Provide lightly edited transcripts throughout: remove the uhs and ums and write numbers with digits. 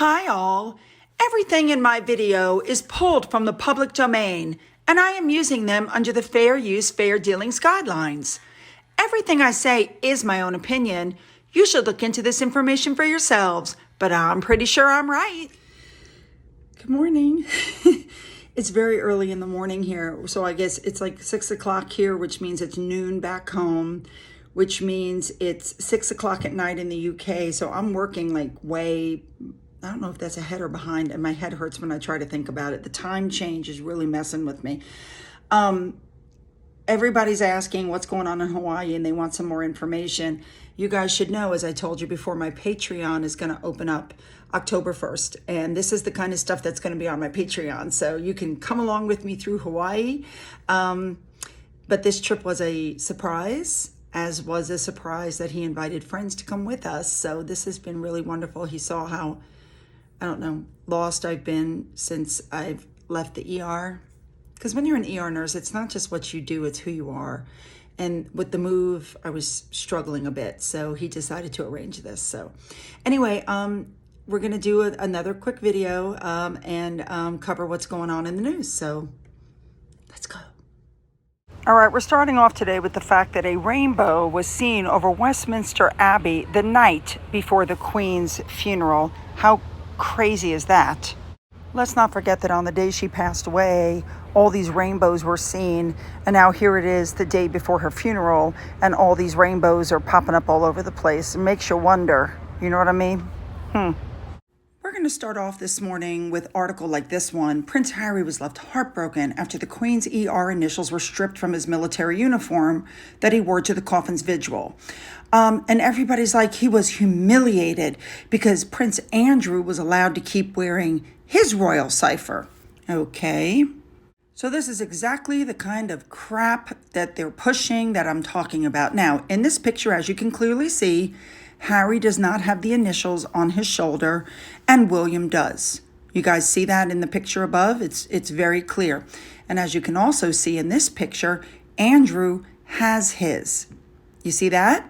Hi all! Everything in my video is pulled from the public domain, and I am using them under the Fair Use, Fair Dealings guidelines. Everything I say is my own opinion. You should look into this information for yourselves, but I'm pretty sure I'm right. Good morning. It's very early in the morning here, so I guess it's like 6 o'clock here, which means it's noon back home, which means it's 6 o'clock at night in the UK. So I'm working like way, I don't know if that's ahead or behind, and my head hurts when I try to think about it. The time change is really messing with me. Everybody's asking what's going on in Hawaii, and they want some more information. You guys should know, as I told you before, my Patreon is going to open up October 1st. And this is the kind of stuff that's going to be on my Patreon. So you can come along with me through Hawaii. But this trip was a surprise, as was a surprise that he invited friends to come with us. So this has been really wonderful. He saw how, I don't know, lost I've been since I've left the ER. Because when you're an ER nurse, it's not just what you do, it's who you are. And with the move, I was struggling a bit. So he decided to arrange this. So anyway, we're going to do another quick video and cover what's going on in the news. So let's go. All right, we're starting off today with the fact that a rainbow was seen over Westminster Abbey the night before the Queen's funeral. How crazy is that? Let's not forget that on the day she passed away, all these rainbows were seen, and now here it is the day before her funeral, and all these rainbows are popping up all over the place. It makes you wonder, you know what I mean? We're going to start off this morning with an article like this one. Prince Harry was left heartbroken after the Queen's ER initials were stripped from his military uniform that he wore to the coffin's vigil. And everybody's like, he was humiliated because Prince Andrew was allowed to keep wearing his royal cipher. Okay. So this is exactly the kind of crap that they're pushing that I'm talking about. Now, in this picture, as you can clearly see, Harry does not have the initials on his shoulder, and William does. You guys see that in the picture above? It's very clear. And as you can also see in this picture, Andrew has his. You see that?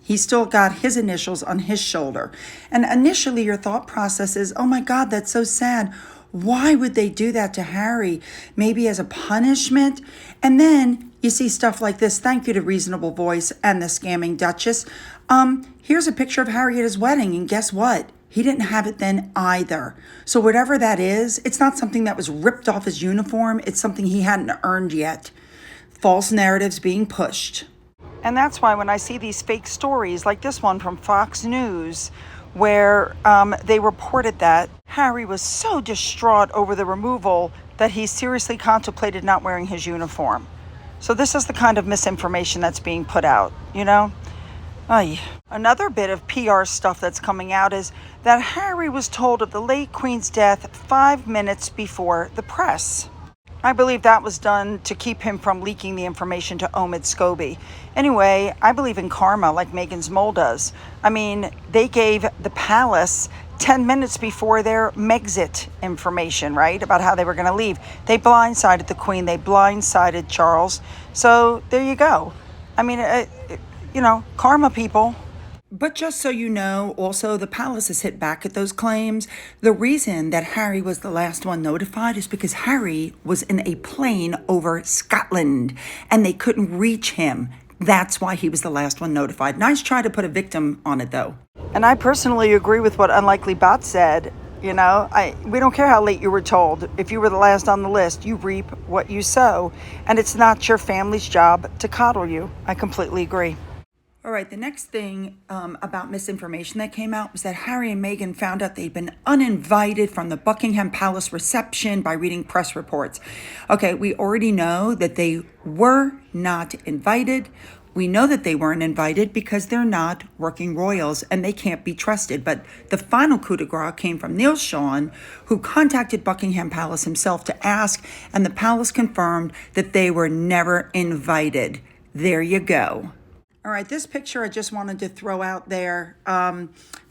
He's still got his initials on his shoulder. And initially your thought process is, oh my God, that's so sad. Why would they do that to Harry? Maybe as a punishment? And then you see stuff like this. Thank you to Reasonable Voice and the Scamming Duchess. Here's a picture of Harry at his wedding. And guess what? He didn't have it then either. So whatever that is, it's not something that was ripped off his uniform. It's something he hadn't earned yet. False narratives being pushed. And that's why when I see these fake stories like this one from Fox News, where they reported that Harry was so distraught over the removal that he seriously contemplated not wearing his uniform. So this is the kind of misinformation that's being put out, you know? Ay. Another bit of PR stuff that's coming out is that Harry was told of the late Queen's death 5 minutes before the press. I believe that was done to keep him from leaking the information to Omid Scobie. Anyway, I believe in karma like Megan's Mole does. I mean, they gave the palace 10 minutes before their Megxit information, right? About how they were going to leave. They blindsided the Queen. They blindsided Charles. So there you go. I mean, you know, karma, people. But just so you know, also the palace has hit back at those claims. The reason that Harry was the last one notified is because Harry was in a plane over Scotland and they couldn't reach him. That's why he was the last one notified. Nice try to put a victim on it, though. And I personally agree with what Unlikely Bot said. You know, we don't care how late you were told. If you were the last on the list, you reap what you sow. And it's not your family's job to coddle you. I completely agree. All right, the next thing about misinformation that came out was that Harry and Meghan found out they'd been uninvited from the Buckingham Palace reception by reading press reports. Okay, we already know that they were not invited. We know that they weren't invited because they're not working royals and they can't be trusted. But the final coup de grace came from Neil Sean, who contacted Buckingham Palace himself to ask, and the palace confirmed that they were never invited. There you go. All right, this picture I just wanted to throw out there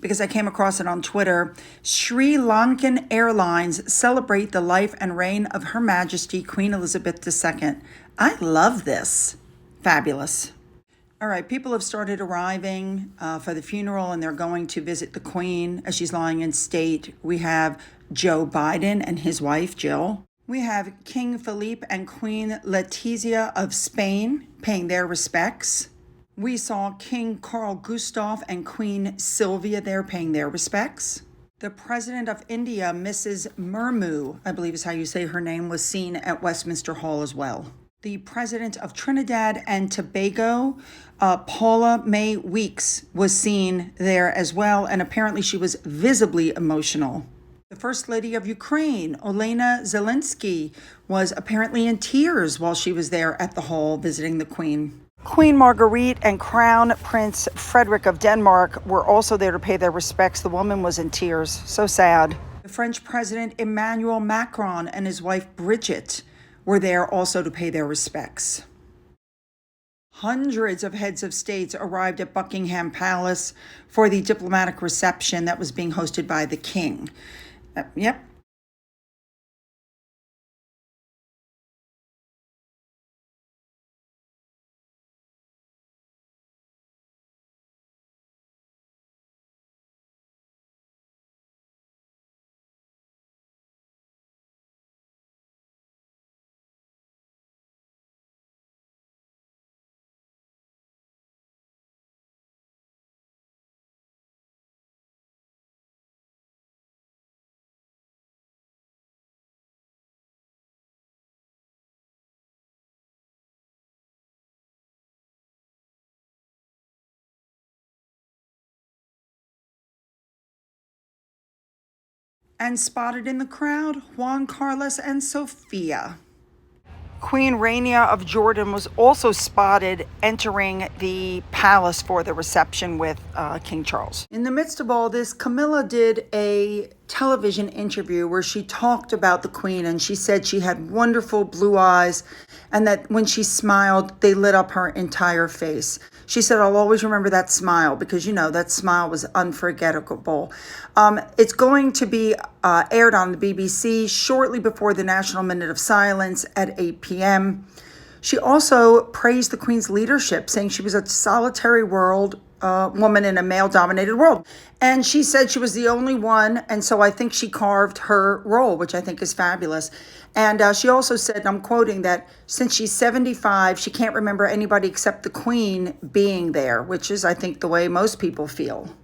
because I came across it on Twitter. Sri Lankan Airlines celebrate the life and reign of Her Majesty Queen Elizabeth II. I love this. Fabulous. All right, people have started arriving for the funeral, and they're going to visit the Queen as she's lying in state. We have Joe Biden and his wife, Jill. We have King Philippe and Queen Letizia of Spain paying their respects. We saw King Carl Gustaf and Queen Sylvia there paying their respects. The President of India, Mrs. Murmu, I believe is how you say her name, was seen at Westminster Hall as well. The President of Trinidad and Tobago, Paula May Weeks, was seen there as well, and apparently she was visibly emotional. The First Lady of Ukraine, Olena Zelensky, was apparently in tears while she was there at the hall visiting the Queen. Queen Marguerite and Crown Prince Frederick of Denmark were also there to pay their respects. The woman was in tears. So sad. The French President Emmanuel Macron and his wife Brigitte were there also to pay their respects. Hundreds of heads of states arrived at Buckingham Palace for the diplomatic reception that was being hosted by the king. Yep. And spotted in the crowd, Juan Carlos and Sophia. Queen Rania of Jordan was also spotted entering the palace for the reception with King Charles. In the midst of all this, Camilla did a television interview where she talked about the Queen, and she said she had wonderful blue eyes and that when she smiled, they lit up her entire face. She said, I'll always remember that smile because, that smile was unforgettable. It's going to be aired on the BBC shortly before the National Minute of Silence at 8 p.m. She also praised the Queen's leadership, saying she was a solitary woman in a male-dominated world. And she said she was the only one, and so I think she carved her role, which I think is fabulous. And she also said, and I'm quoting, that since she's 75, she can't remember anybody except the Queen being there, which is, I think, the way most people feel.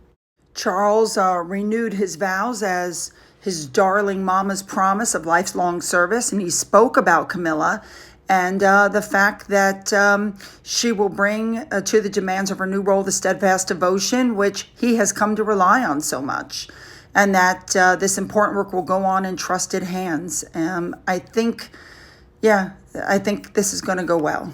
Charles renewed his vows as his darling mama's promise of lifelong service, and he spoke about Camilla and the fact that she will bring to the demands of her new role the steadfast devotion which he has come to rely on so much, and that this important work will go on in trusted hands. I think this is going to go well.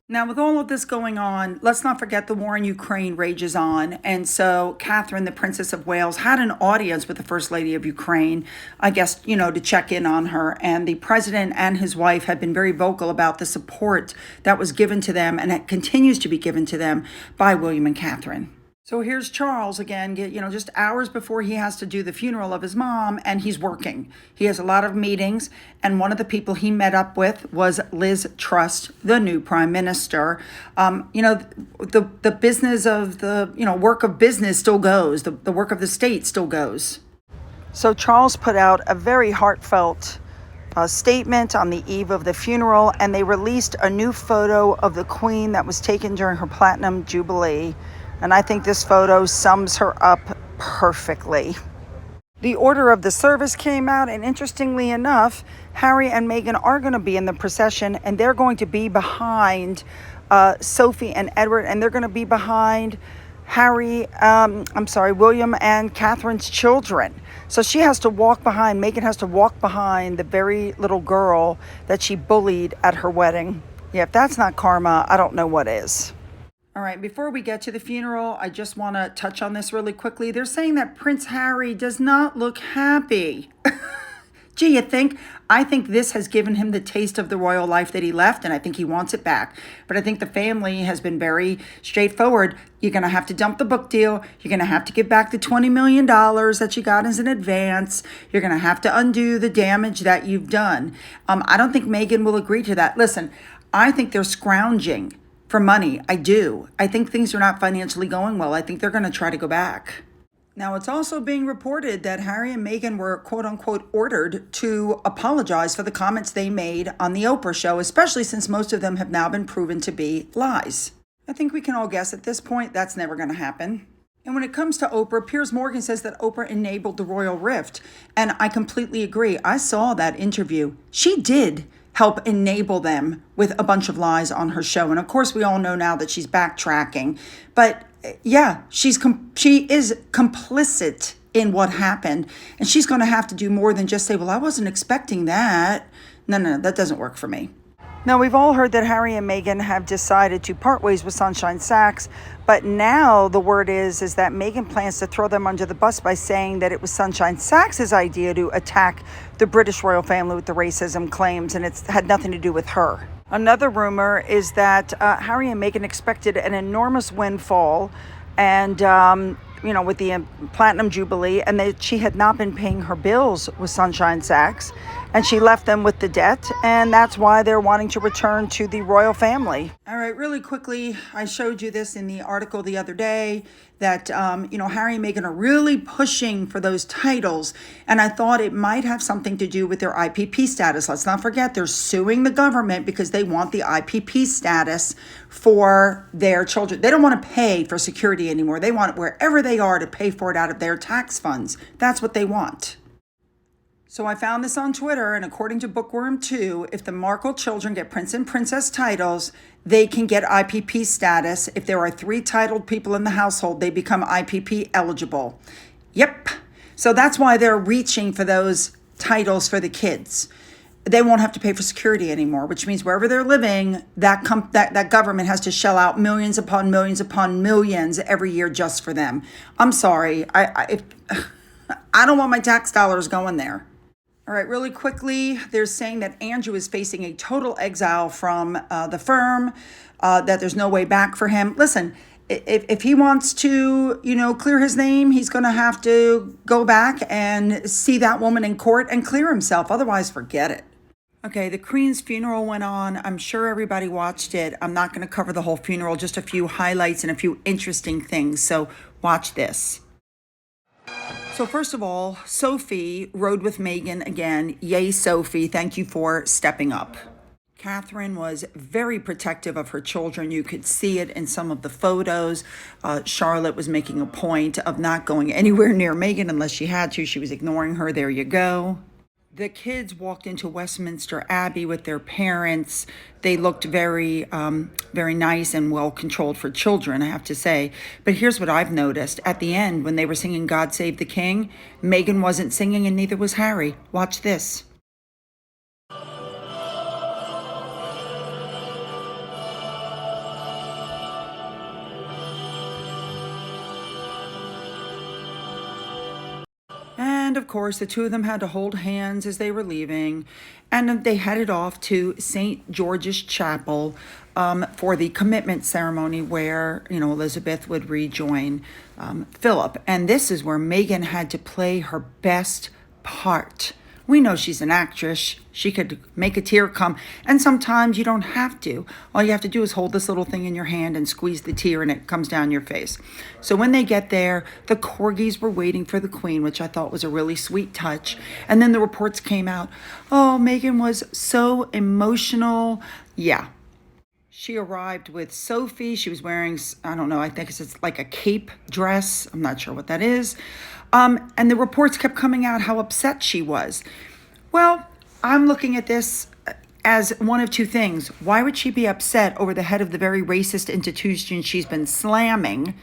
Now, with all of this going on, let's not forget the war in Ukraine rages on. And so Catherine, the Princess of Wales, had an audience with the First Lady of Ukraine, I guess, to check in on her. And the president and his wife have been very vocal about the support that was given to them and that continues to be given to them by William and Catherine. So here's Charles again, just hours before he has to do the funeral of his mom, and he's working. He has a lot of meetings, and one of the people he met up with was Liz Truss, the new prime minister. The business of the, work of business still goes. The work of the state still goes. So Charles put out a very heartfelt statement on the eve of the funeral, and they released a new photo of the Queen that was taken during her Platinum Jubilee. And I think this photo sums her up perfectly. The order of the service came out, and interestingly enough, Harry and Meghan are going to be in the procession, and they're going to be behind Sophie and Edward, and they're going to be behind William and Catherine's children. So she has to walk behind, Meghan has to walk behind the very little girl that she bullied at her wedding. Yeah, if that's not karma, I don't know what is. All right, before we get to the funeral, I just want to touch on this really quickly. They're saying that Prince Harry does not look happy. Gee, you think? I think this has given him the taste of the royal life that he left, and I think he wants it back. But I think the family has been very straightforward. You're going to have to dump the book deal. You're going to have to give back the $20 million that you got as an advance. You're going to have to undo the damage that you've done. I don't think Meghan will agree to that. Listen, I think they're scrounging for money. I do. I think things are not financially going well. I think they're going to try to go back. Now, it's also being reported that Harry and Meghan were, quote unquote, ordered to apologize for the comments they made on the Oprah show, especially since most of them have now been proven to be lies. I think we can all guess at this point that's never going to happen. And when it comes to Oprah, Piers Morgan says that Oprah enabled the royal rift. And I completely agree. I saw that interview. She did help enable them with a bunch of lies on her show. And of course, we all know now that she's backtracking. But yeah, she is complicit in what happened. And she's going to have to do more than just say, well, I wasn't expecting that. No, that doesn't work for me. Now, we've all heard that Harry and Meghan have decided to part ways with Sunshine Sachs, but now the word is that Meghan plans to throw them under the bus by saying that it was Sunshine Sachs's idea to attack the British royal family with the racism claims, and it's had nothing to do with her. Another rumor is that Harry and Meghan expected an enormous windfall, and with the Platinum Jubilee, and that she had not been paying her bills with Sunshine Sachs, and she left them with the debt, and that's why they're wanting to return to the royal family. All right, really quickly, I showed you this in the article the other day, that, Harry and Meghan are really pushing for those titles, and I thought it might have something to do with their IPP status. Let's not forget, they're suing the government because they want the IPP status for their children. They don't want to pay for security anymore. They want wherever they are to pay for it out of their tax funds. That's what they want. So I found this on Twitter, and according to Bookworm 2, if the Markle children get prince and princess titles, they can get IPP status. If there are 3 titled people in the household, they become IPP eligible. Yep. So that's why they're reaching for those titles for the kids. They won't have to pay for security anymore, which means wherever they're living, that government has to shell out millions upon millions upon millions every year just for them. I'm sorry. I don't want my tax dollars going there. All right, really quickly, they're saying that Andrew is facing a total exile from the firm, that there's no way back for him. Listen, if he wants to, clear his name, he's going to have to go back and see that woman in court and clear himself. Otherwise, forget it. Okay, the Queen's funeral went on. I'm sure everybody watched it. I'm not going to cover the whole funeral, just a few highlights and a few interesting things. So watch this. So first of all, Sophie rode with Meghan again. Yay, Sophie. Thank you for stepping up. Catherine was very protective of her children. You could see it in some of the photos. Charlotte was making a point of not going anywhere near Meghan unless she had to. She was ignoring her. There you go. The kids walked into Westminster Abbey with their parents. They looked very, very nice and well controlled for children, I have to say. But here's what I've noticed. At the end, when they were singing God Save the King, Meghan wasn't singing and neither was Harry. Watch this. And of course, the two of them had to hold hands as they were leaving, and they headed off to St. George's Chapel for the commitment ceremony where, Elizabeth would rejoin Philip. And this is where Meghan had to play her best part. We know she's an actress. She could make a tear come. And sometimes you don't have to. All you have to do is hold this little thing in your hand and squeeze the tear and it comes down your face. So when they get there, the corgis were waiting for the Queen, which I thought was a really sweet touch. And then the reports came out. Oh, Meghan was so emotional. Yeah. She arrived with Sophie. She was wearing, I don't know, I think it's like a cape dress. I'm not sure what that is. And the reports kept coming out how upset she was. Well, I'm looking at this as one of two things. Why would she be upset over the head of the very racist institution she's been slamming,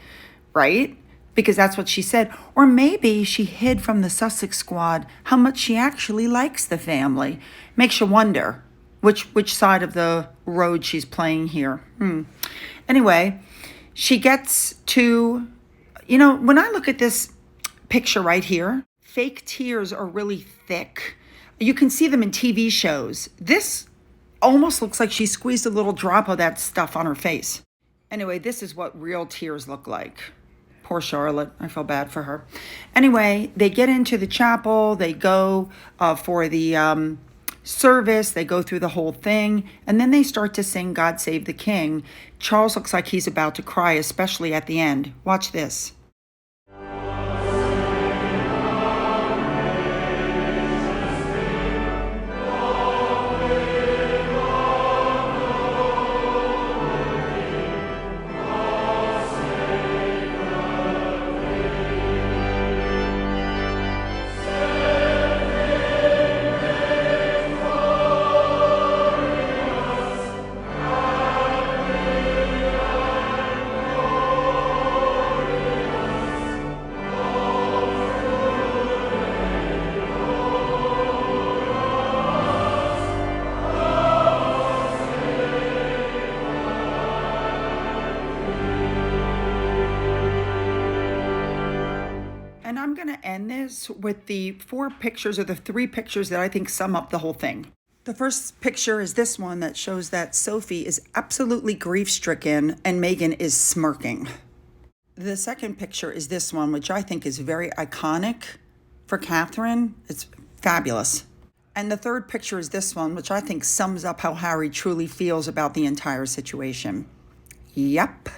right? Because that's what she said. Or maybe she hid from the Sussex squad how much she actually likes the family. Makes you wonder which side of the road she's playing here. Anyway, she gets to, when I look at this picture right here, fake tears are really thick. You can see them in TV shows. This almost looks like she squeezed a little drop of that stuff on her face. Anyway, this is what real tears look like. Poor Charlotte. I feel bad for her. Anyway, they get into the chapel. They go for the service. They go through the whole thing, and then they start to sing God Save the King. Charles looks like he's about to cry, especially at the end. Watch this. And I'm going to end this with the 4 pictures or the 3 pictures that I think sum up the whole thing. The first picture is this one that shows that Sophie is absolutely grief-stricken and Meghan is smirking. The second picture is this one, which I think is very iconic for Catherine. It's fabulous. And the third picture is this one, which I think sums up how Harry truly feels about the entire situation. Yep.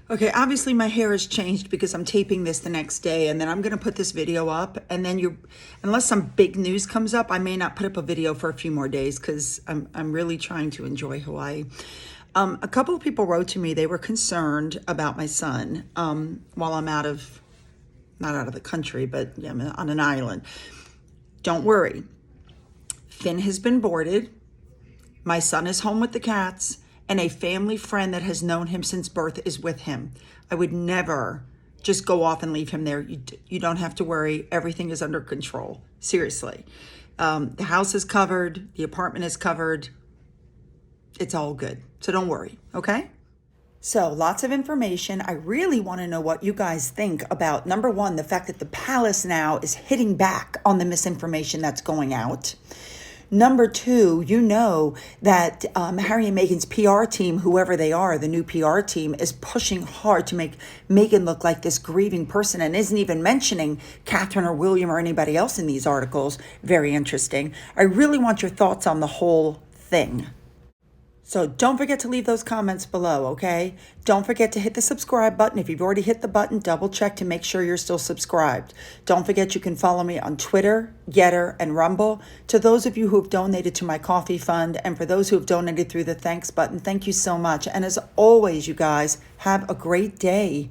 Okay, obviously my hair has changed because I'm taping this the next day, and then I'm going to put this video up, and then unless some big news comes up, I may not put up a video for a few more days because I'm really trying to enjoy Hawaii. A couple of people wrote to me. They were concerned about my son while I'm not out of the country, but yeah, I'm on an island. Don't worry. Finn has been boarded. My son is home with the cats. And a family friend that has known him since birth is with him. I would never just go off and leave him there. You don't have to worry. Everything is under control. Seriously. The house is covered. The apartment is covered. It's all good. So don't worry, okay? So lots of information. I really want to know what you guys think about, number one, the fact that the palace now is hitting back on the misinformation that's going out. Number two, you know that Harry and Meghan's PR team, whoever they are, the new PR team, is pushing hard to make Meghan look like this grieving person and isn't even mentioning Catherine or William or anybody else in these articles. Very interesting. I really want your thoughts on the whole thing. So don't forget to leave those comments below, okay? Don't forget to hit the subscribe button. If you've already hit the button, double check to make sure you're still subscribed. Don't forget you can follow me on Twitter, Getter, and Rumble. To those of you who have donated to my coffee fund, and for those who have donated through the thanks button, thank you so much. And as always, you guys, have a great day.